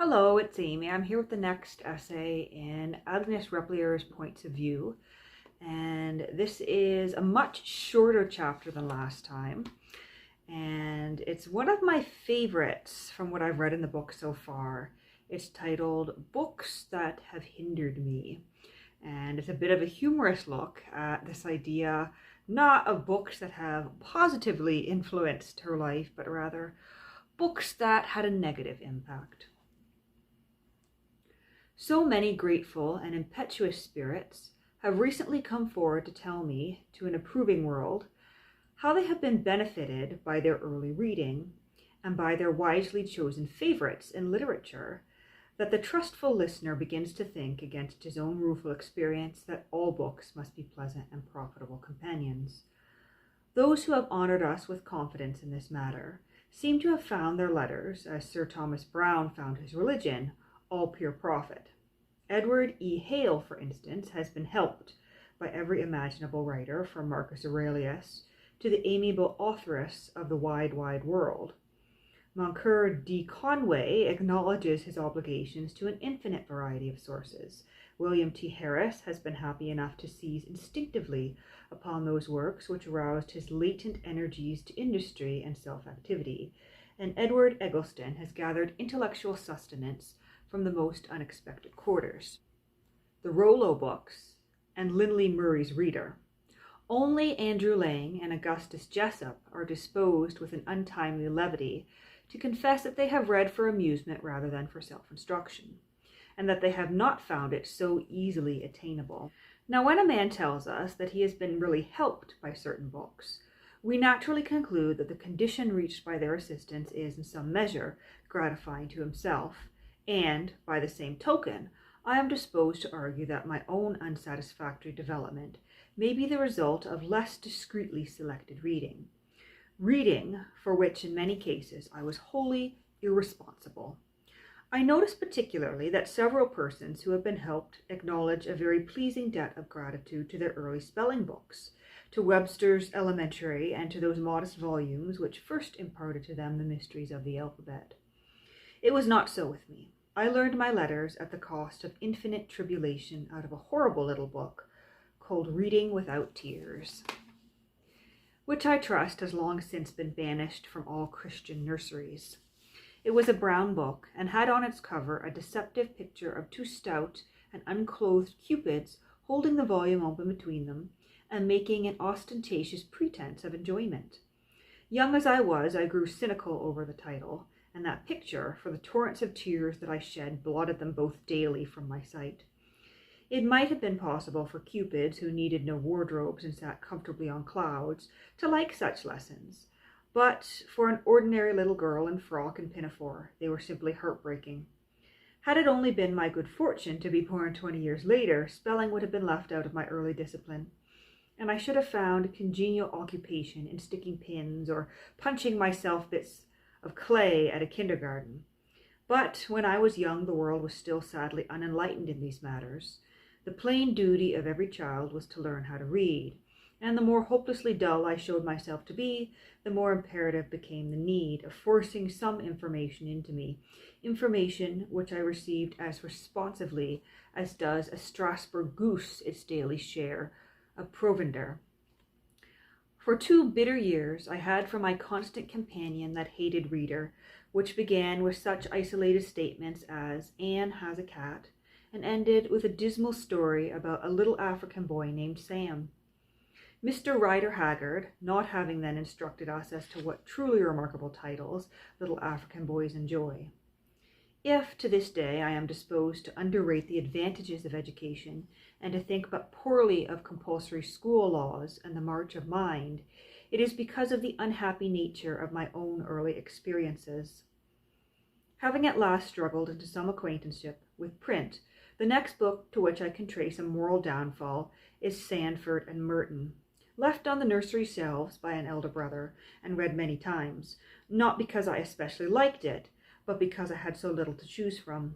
Hello, it's Amy. I'm here with the next essay in Agnes Replier's Points of View. And this is a much shorter chapter than last time. And it's one of my favorites from what I've read in the book so far. It's titled Books That Have Hindered Me. And it's a bit of a humorous look at this idea, not of books that have positively influenced her life, but rather books that had a negative impact. So many grateful and impetuous spirits have recently come forward to tell me, to an approving world, how they have been benefited by their early reading and by their wisely chosen favorites in literature, that the trustful listener begins to think against his own rueful experience that all books must be pleasant and profitable companions. Those who have honored us with confidence in this matter seem to have found their letters, as Sir Thomas Browne found his religion, all pure profit. Edward E. Hale, for instance, has been helped by every imaginable writer, from Marcus Aurelius to the amiable authoress of The Wide, Wide World. Moncur D. Conway acknowledges his obligations to an infinite variety of sources. William T. Harris has been happy enough to seize instinctively upon those works which aroused his latent energies to industry and self-activity. And Edward Eggleston has gathered intellectual sustenance from the most unexpected quarters. The Rollo books and Lindley Murray's Reader. Only Andrew Lang and Augustus Jessup are disposed with an untimely levity to confess that they have read for amusement rather than for self-instruction, and that they have not found it so easily attainable. Now, when a man tells us that he has been really helped by certain books, we naturally conclude that the condition reached by their assistance is in some measure gratifying to himself, and, by the same token, I am disposed to argue that my own unsatisfactory development may be the result of less discreetly selected reading. Reading for which in many cases I was wholly irresponsible. I notice particularly that several persons who have been helped acknowledge a very pleasing debt of gratitude to their early spelling books, to Webster's Elementary, and to those modest volumes which first imparted to them the mysteries of the alphabet. It was not so with me. I learned my letters at the cost of infinite tribulation out of a horrible little book called Reading Without Tears, which I trust has long since been banished from all Christian nurseries. It was a brown book, and had on its cover a deceptive picture of two stout and unclothed cupids holding the volume open between them and making an ostentatious pretense of enjoyment. Young as I was, I grew cynical over the title and that picture, for the torrents of tears that I shed blotted them both daily from my sight. It might have been possible for cupids who needed no wardrobes and sat comfortably on clouds to like such lessons, but for an ordinary little girl in frock and pinafore, they were simply heartbreaking. Had it only been my good fortune to be born 20 years later, spelling would have been left out of my early discipline, and I should have found congenial occupation in sticking pins or punching myself bits of clay at a kindergarten. But when I was young, the world was still sadly unenlightened in these matters. The plain duty of every child was to learn how to read, and the more hopelessly dull I showed myself to be, the more imperative became the need of forcing some information into me, information which I received as responsively as does a Strasbourg goose its daily share of provender. For 2 bitter years I had for my constant companion that hated reader, which began with such isolated statements as "Anne has a cat," and ended with a dismal story about a little African boy named Sam. Mr. Rider Haggard, not having then instructed us as to what truly remarkable titles little African boys enjoy. If, to this day, I am disposed to underrate the advantages of education and to think but poorly of compulsory school laws and the march of mind, it is because of the unhappy nature of my own early experiences. Having at last struggled into some acquaintanceship with print, the next book to which I can trace a moral downfall is Sandford and Merton, left on the nursery shelves by an elder brother and read many times, not because I especially liked it, but because I had so little to choose from.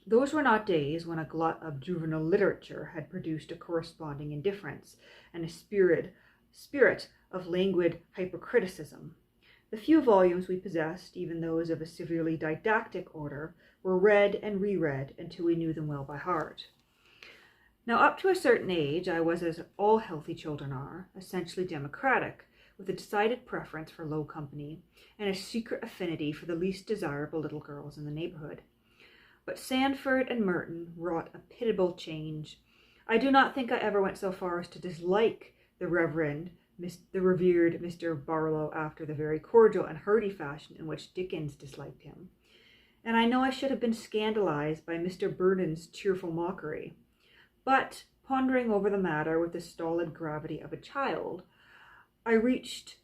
Those were not days when a glut of juvenile literature had produced a corresponding indifference and a spirit of languid hypercriticism. The few volumes we possessed, even those of a severely didactic order, were read and reread until we knew them well by heart. Now, up to a certain age, I was, as all healthy children are, essentially democratic, with a decided preference for low company and a secret affinity for the least desirable little girls in the neighborhood. But Sandford and Merton wrought a pitiable change. I do not think I ever went so far as to dislike the revered Mr. Barlow after the very cordial and hearty fashion in which Dickens disliked him. And I know I should have been scandalized by Mr. Burnon's cheerful mockery. But, pondering over the matter with the stolid gravity of a child, I reached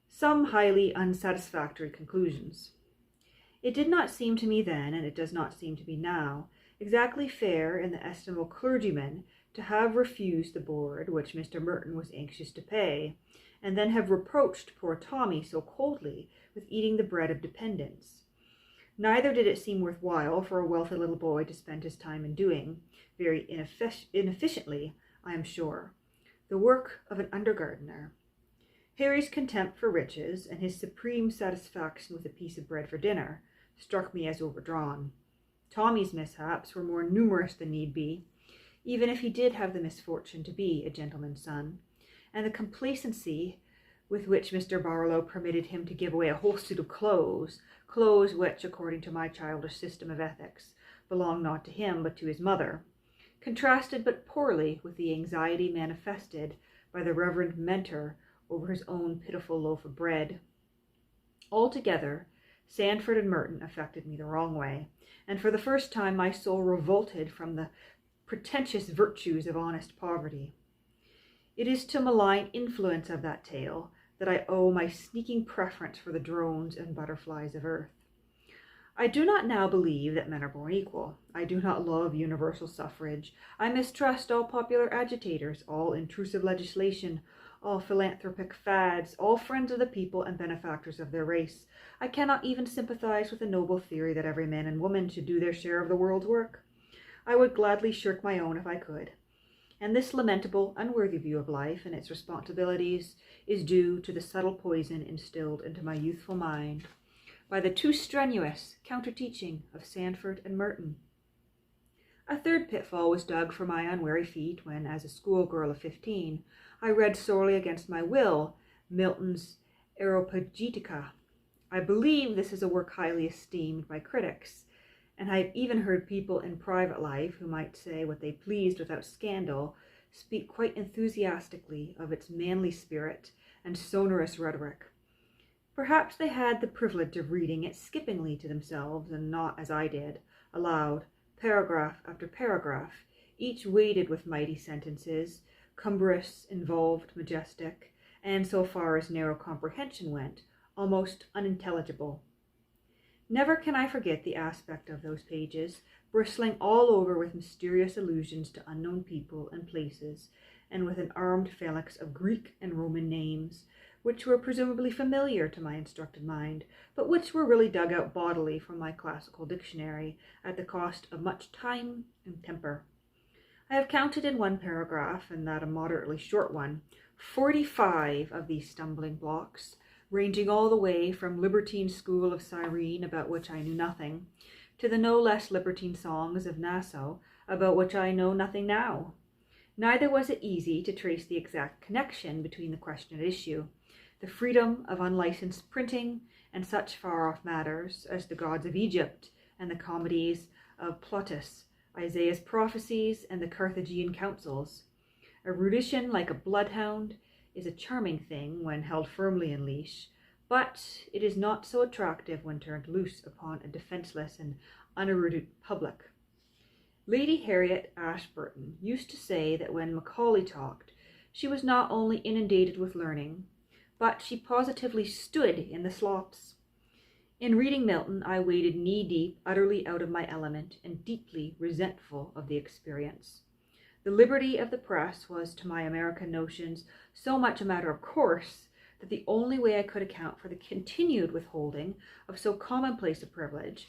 some highly unsatisfactory conclusions. It did not seem to me then, and it does not seem to me now, exactly fair in the estimable clergyman to have refused the board which Mr. Merton was anxious to pay, and then have reproached poor Tommy so coldly with eating the bread of dependence. Neither did it seem worthwhile for a wealthy little boy to spend his time in doing, very inefficiently, I am sure, the work of an undergardener. Harry's contempt for riches, and his supreme satisfaction with a piece of bread for dinner, struck me as overdrawn. Tommy's mishaps were more numerous than need be, even if he did have the misfortune to be a gentleman's son, and the complacency with which Mr. Barlow permitted him to give away a whole suit of clothes which, according to my childish system of ethics, belonged not to him but to his mother, contrasted but poorly with the anxiety manifested by the Reverend Mentor over his own pitiful loaf of bread. Altogether, Sandford and Merton affected me the wrong way, and for the first time my soul revolted from the pretentious virtues of honest poverty. It is to malign influence of that tale that I owe my sneaking preference for the drones and butterflies of earth. I do not now believe that men are born equal. I do not love universal suffrage. I mistrust all popular agitators, all intrusive legislation, all philanthropic fads, all friends of the people and benefactors of their race. I cannot even sympathize with the noble theory that every man and woman should do their share of the world's work. I would gladly shirk my own if I could. And this lamentable, unworthy view of life and its responsibilities is due to the subtle poison instilled into my youthful mind by the too strenuous counter-teaching of Sandford and Merton. A third pitfall was dug for my unwary feet when, as a schoolgirl of 15, I read sorely against my will Milton's Areopagitica. I believe this is a work highly esteemed by critics, and I have even heard people in private life, who might say what they pleased without scandal, speak quite enthusiastically of its manly spirit and sonorous rhetoric. Perhaps they had the privilege of reading it skippingly to themselves, and not, as I did, aloud, paragraph after paragraph, each weighted with mighty sentences, cumbrous, involved, majestic, and, so far as narrow comprehension went, almost unintelligible. Never can I forget the aspect of those pages, bristling all over with mysterious allusions to unknown people and places, and with an armed phalanx of Greek and Roman names, which were presumably familiar to my instructed mind, but which were really dug out bodily from my classical dictionary at the cost of much time and temper. I have counted in one paragraph, and that a moderately short one, 45 of these stumbling blocks, ranging all the way from libertine school of Cyrene, about which I knew nothing, to the no less libertine songs of Nassau, about which I know nothing now. Neither was it easy to trace the exact connection between the question at issue, the freedom of unlicensed printing, and such far-off matters as the gods of Egypt and the comedies of Plautus, Isaiah's prophecies, and the Carthaginian councils. Erudition, like a bloodhound, is a charming thing when held firmly in leash, but it is not so attractive when turned loose upon a defenseless and unerudite public. Lady Harriet Ashburton used to say that when Macaulay talked, she was not only inundated with learning, but she positively stood in the slops. In reading Milton, I waded knee-deep, utterly out of my element, and deeply resentful of the experience. The liberty of the press was, to my American notions, so much a matter of course that the only way I could account for the continued withholding of so commonplace a privilege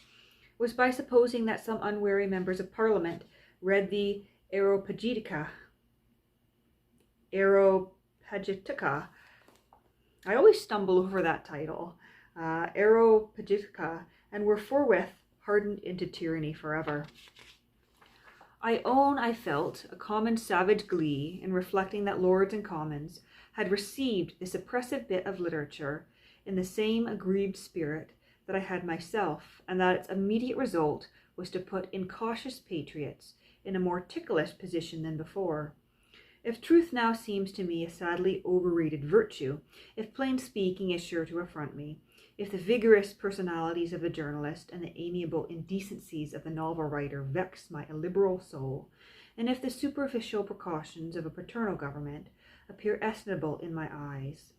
was by supposing that some unwary members of Parliament read the Areopagitica I always stumble over that title, Aeropagitica, and were forthwith hardened into tyranny forever. I own I felt a common savage glee in reflecting that lords and commons had received this oppressive bit of literature in the same aggrieved spirit that I had myself, and that its immediate result was to put incautious patriots in a more ticklish position than before. If truth now seems to me a sadly overrated virtue, if plain speaking is sure to affront me, if the vigorous personalities of the journalist and the amiable indecencies of the novel writer vex my illiberal soul, and if the superficial precautions of a paternal government appear estimable in my eyes,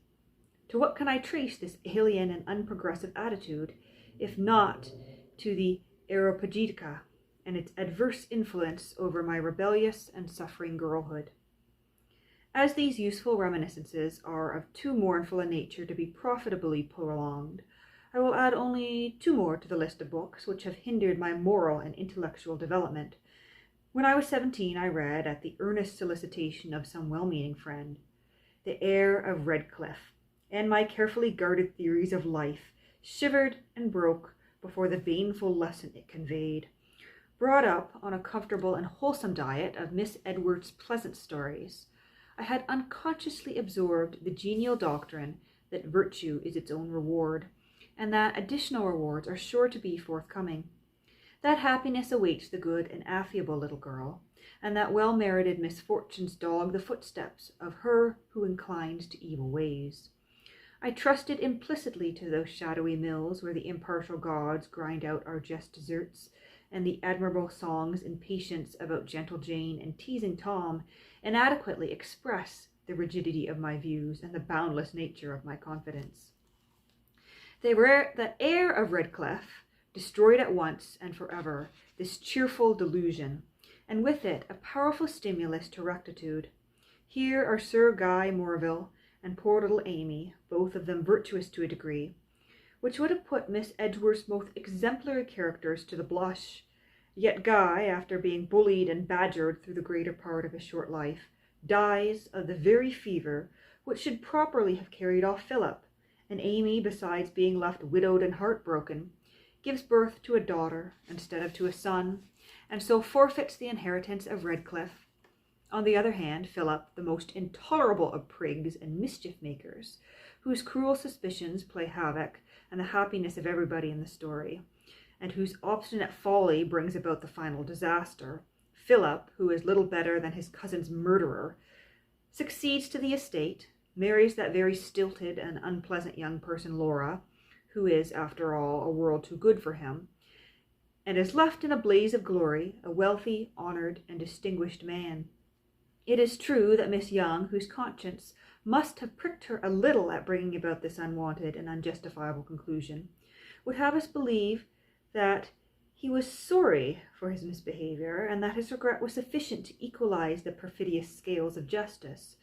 to what can I trace this alien and unprogressive attitude, if not to the Aeropagitica and its adverse influence over my rebellious and suffering girlhood? As these useful reminiscences are of too mournful a nature to be profitably prolonged, I will add only 2 more to the list of books which have hindered my moral and intellectual development. When I was 17, I read, at the earnest solicitation of some well-meaning friend, The Heir of Redcliffe, and my carefully guarded theories of life shivered and broke before the baneful lesson it conveyed. Brought up on a comfortable and wholesome diet of Miss Edwards' pleasant stories, I had unconsciously absorbed the genial doctrine that virtue is its own reward, and that additional rewards are sure to be forthcoming. That happiness awaits the good and affable little girl, and that well-merited misfortunes dog the footsteps of her who inclines to evil ways. I trusted implicitly to those shadowy mills where the impartial gods grind out our just desserts, and the admirable songs in Patience about gentle Jane and teasing Tom inadequately express the rigidity of my views and the boundless nature of my confidence. The Heir of Redcliffe destroyed at once and forever this cheerful delusion, and with it a powerful stimulus to rectitude. Here are Sir Guy Morville and poor little Amy, both of them virtuous to a degree, which would have put Miss Edgeworth's most exemplary characters to the blush. Yet Guy, after being bullied and badgered through the greater part of his short life, dies of the very fever which should properly have carried off Philip, and Amy, besides being left widowed and heartbroken, gives birth to a daughter instead of to a son, and so forfeits the inheritance of Redcliffe. On the other hand, Philip, the most intolerable of prigs and mischief-makers, whose cruel suspicions play havoc and the happiness of everybody in the story, and whose obstinate folly brings about the final disaster, Philip, who is little better than his cousin's murderer, succeeds to the estate, marries that very stilted and unpleasant young person Laura, who is, after all, a world too good for him, and is left in a blaze of glory, a wealthy, honored, and distinguished man. It is true that Miss Young, whose conscience must have pricked her a little at bringing about this unwanted and unjustifiable conclusion, would have us believe that he was sorry for his misbehavior, and that his regret was sufficient to equalize the perfidious scales of justice.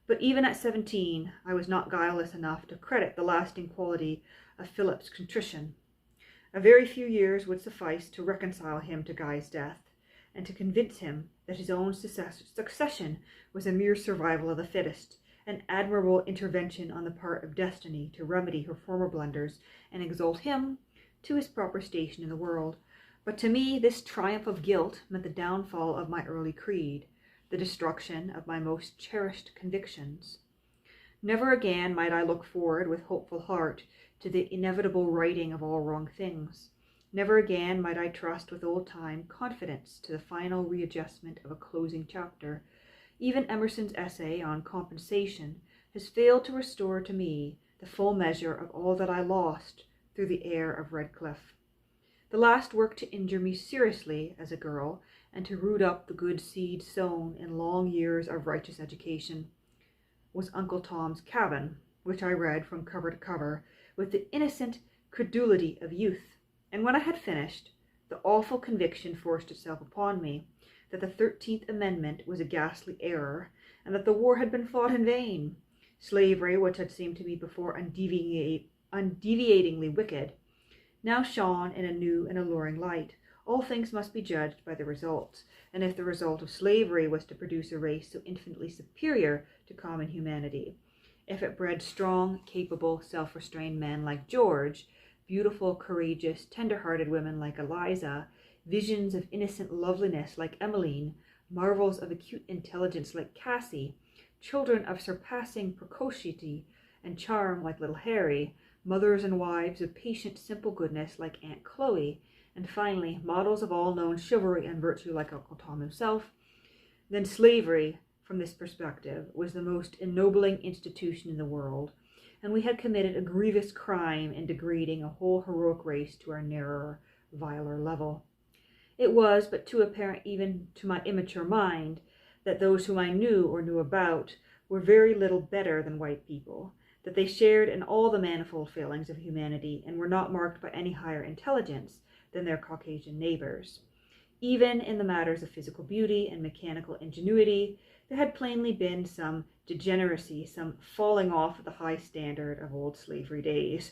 But even at 17, I was not guileless enough to credit the lasting quality of Philip's contrition. A very few years would suffice to reconcile him to Guy's death, and to convince him that his own succession was a mere survival of the fittest, an admirable intervention on the part of destiny to remedy her former blunders and exalt him to his proper station in the world. But to me this triumph of guilt meant the downfall of my early creed, the destruction of my most cherished convictions. Never again might I look forward with hopeful heart to the inevitable righting of all wrong things. Never again might I trust with old-time confidence to the final readjustment of a closing chapter. Even Emerson's essay on compensation has failed to restore to me the full measure of all that I lost through the Heir of Redcliffe. The last work to injure me seriously as a girl, and to root up the good seed sown in long years of righteous education, was Uncle Tom's Cabin, which I read from cover to cover with the innocent credulity of youth. And when I had finished, the awful conviction forced itself upon me that the 13th Amendment was a ghastly error, and that the war had been fought in vain. Slavery, which had seemed to me before undeviatingly wicked, now shone in a new and alluring light. All things must be judged by the results, and if the result of slavery was to produce a race so infinitely superior to common humanity, if it bred strong, capable, self-restrained men like George, beautiful, courageous, tender-hearted women like Eliza, visions of innocent loveliness like Emmeline, marvels of acute intelligence like Cassie, children of surpassing precocity and charm like little Harry, mothers and wives of patient, simple goodness like Aunt Chloe, and finally, models of all known chivalry and virtue like Uncle Tom himself, then slavery, from this perspective, was the most ennobling institution in the world, and we had committed a grievous crime in degrading a whole heroic race to our narrower, viler level. It was but too apparent even to my immature mind that those whom I knew or knew about were very little better than white people, that they shared in all the manifold failings of humanity and were not marked by any higher intelligence than their Caucasian neighbors. Even in the matters of physical beauty and mechanical ingenuity, there had plainly been some degeneracy, some falling off of the high standard of old slavery days.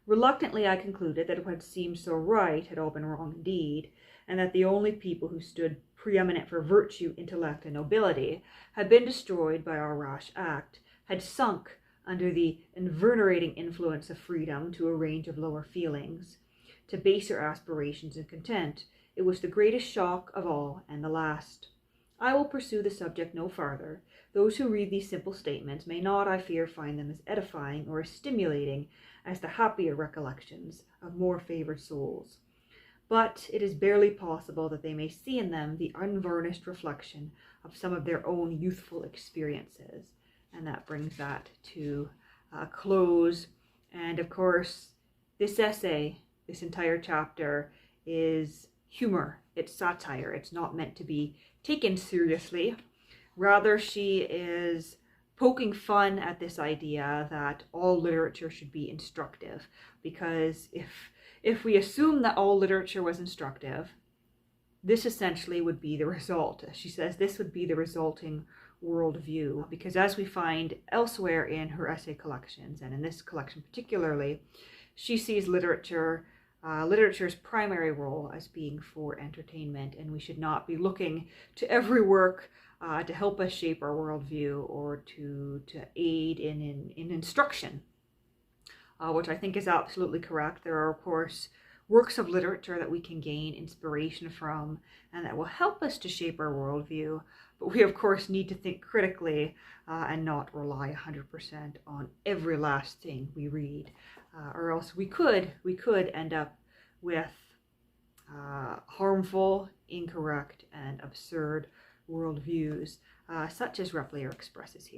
Reluctantly, I concluded that what had seemed so right had all been wrong indeed, and that the only people who stood preeminent for virtue, intellect, and nobility had been destroyed by our rash act, had sunk under the enervating influence of freedom to a range of lower feelings, to baser aspirations and content. It was the greatest shock of all, and the last. I will pursue the subject no farther. Those who read these simple statements may not, I fear, find them as edifying or as stimulating as the happier recollections of more favored souls. But it is barely possible that they may see in them the unvarnished reflection of some of their own youthful experiences. And that brings that to a close. And of course, this essay, this entire chapter, is humor. It's satire. It's not meant to be taken seriously. Rather, she is poking fun at this idea that all literature should be instructive, because if we assume that all literature was instructive, this essentially would be the result. She says this would be the resulting worldview, because as we find elsewhere in her essay collections, and in this collection particularly, she sees literature's primary role as being for entertainment, and we should not be looking to every work to help us shape our worldview or to aid in instruction, which I think is absolutely correct. There are, of course, works of literature that we can gain inspiration from and that will help us to shape our worldview, but we, of course, need to think critically and not rely 100% on every last thing we read, or else we could end up with harmful, incorrect, and absurd worldviews, such as Repplier expresses here.